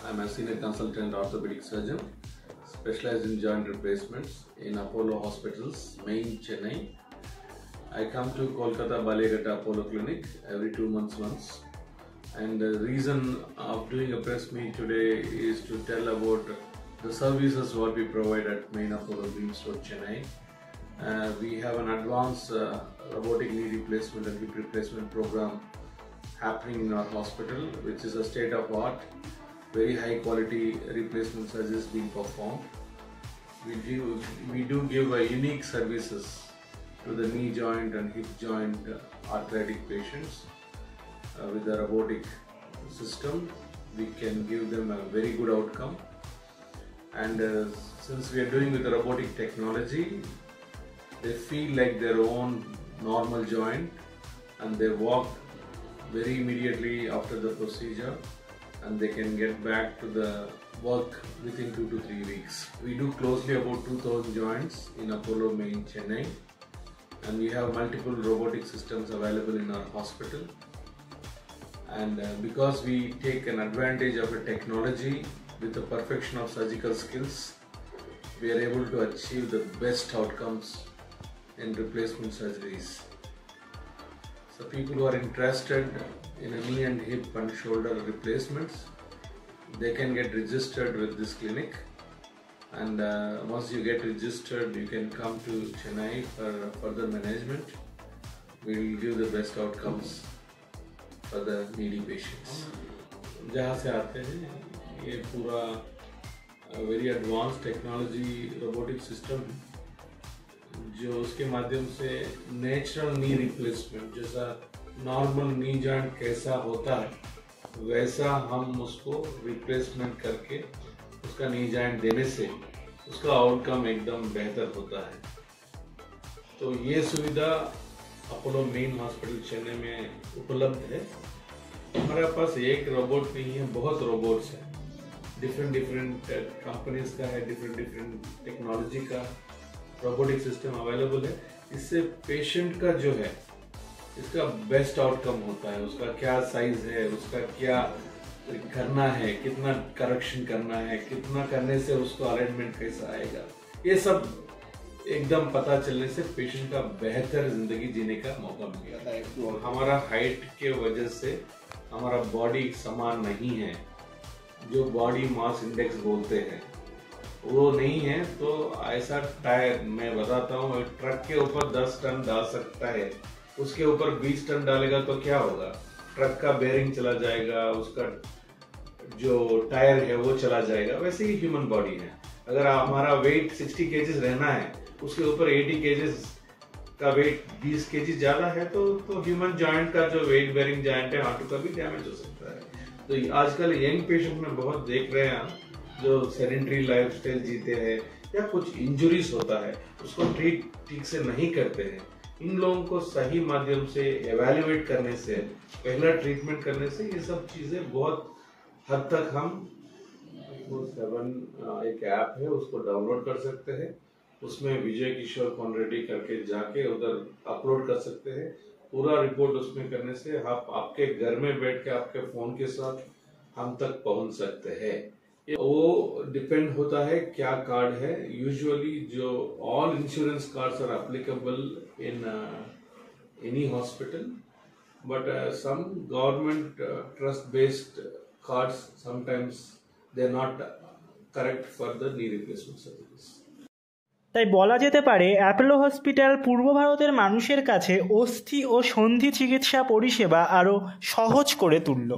I'm a senior consultant orthopedic surgeon specialized in joint replacements in Apollo Hospitals, main Chennai. I come to Kolkata Balaighata Apollo Clinic every 2 months once. And the reason of doing a press meet today is to tell about the services what we provide at main Apollo Greens Road, Chennai. We have an advanced robotic knee replacement and hip replacement program happening in our hospital, which is a state-of-art, very high quality replacement surgeries being performed. We do give unique services to the knee joint and hip joint arthritic patients. With the robotic system, we can give them a very good outcome. And since we are doing with the robotic technology, they feel like their own normal joint and they walk very immediately after the procedure, and they can get back to the work within 2 to 3 weeks. We do closely about 2000 joints in Apollo main Chennai, and we have multiple robotic systems available in our hospital. And because we take an advantage of a technology with the perfection of surgical skills, we are able to achieve the best outcomes in replacement surgeries. So people who are interested in a knee and hip and shoulder replacements, they can get registered with this clinic. And once you get registered, you can come to Chennai for further management. We will give the best outcomes for the needy patients. जहाँ से आते हैं, ये पूरा very advance technology robotic system है, जो उसके माध्यम से नेचुरल नी रिप्लेसमेंट, जैसा नॉर्मल नी जॉइंट कैसा होता है वैसा हम उसको रिप्लेसमेंट करके उसका नी जॉइंट देने से उसका आउटकम एकदम बेहतर होता है। तो ये सुविधा अपोलो मेन हॉस्पिटल चेन्नई में उपलब्ध है। हमारे पास एक रोबोट नहीं है, बहुत रोबोट्स हैं, डिफरेंट कंपनीज का है, डिफरेंट टेक्नोलॉजी का रोबोटिक सिस्टम अवेलेबल है। इससे पेशेंट का जो है इसका बेस्ट आउटकम होता है। उसका क्या साइज है, उसका क्या करना है, कितना करेक्शन करना है, कितना करने से उसको अलाइनमेंट कैसा आएगा, ये सब एकदम पता चलने से पेशेंट का बेहतर जिंदगी जीने का मौका मिल जाता है। तो हमारा हाइट के वजह से हमारा बॉडी समान नहीं है, जो बॉडी मास इंडेक्स बोलते हैं वो नहीं है। तो ऐसा टायर मैं बताता हूँ, ट्रक के ऊपर 10 टन डाल सकता है, उसके ऊपर 20 टन डालेगा तो क्या होगा, ट्रक का बेरिंग चला जाएगा, उसका जो टायर है वो चला जाएगा। वैसे ही ह्यूमन बॉडी है। अगर हमारा वेट 60 केजीज रहना है, उसके ऊपर 80 केजीज का वेट 20 केजी ज्यादा है, तो ह्यूमन जॉइंट का जो वेट बेरिंग जॉइंट है हाथों का भी डैमेज हो सकता है। तो आजकल यंग पेशेंट में बहुत देख रहे हैं, जो सेडेंटरी लाइफस्टाइल जीते हैं या कुछ इंजुरीज होता है उसको ट्रीट ठीक से नहीं करते हैं। इन लोगों को सही माध्यम से एवेल्युएट करने से, पहला ट्रीटमेंट करने से ये सब चीजें बहुत हद तक हम 7 एक ऐप है उसको डाउनलोड कर सकते हैं। उसमें विजय किशोर कॉनरेड्डी करके जाके उधर अपलोड कर सकते हैं। पूरा रिपोर्ट उसमें करने से आप आपके घर में बैठ के आपके फोन के साथ हम तक पहुंच सकते हैं। वो डिपेंड होता है क्या कार्ड है। यूजुअली जो all insurance cards are applicable in any hospital, but some government trust based cards sometimes they are not correct for the knee replacement service. তাই বলা যেতে পারে অ্যাপোলো হসপিটাল পূর্ব ভারতের মানুষের কাছে অস্থি ও সন্ধি চিকিৎসা পরিষেবা আরও সহজ করে তুলল।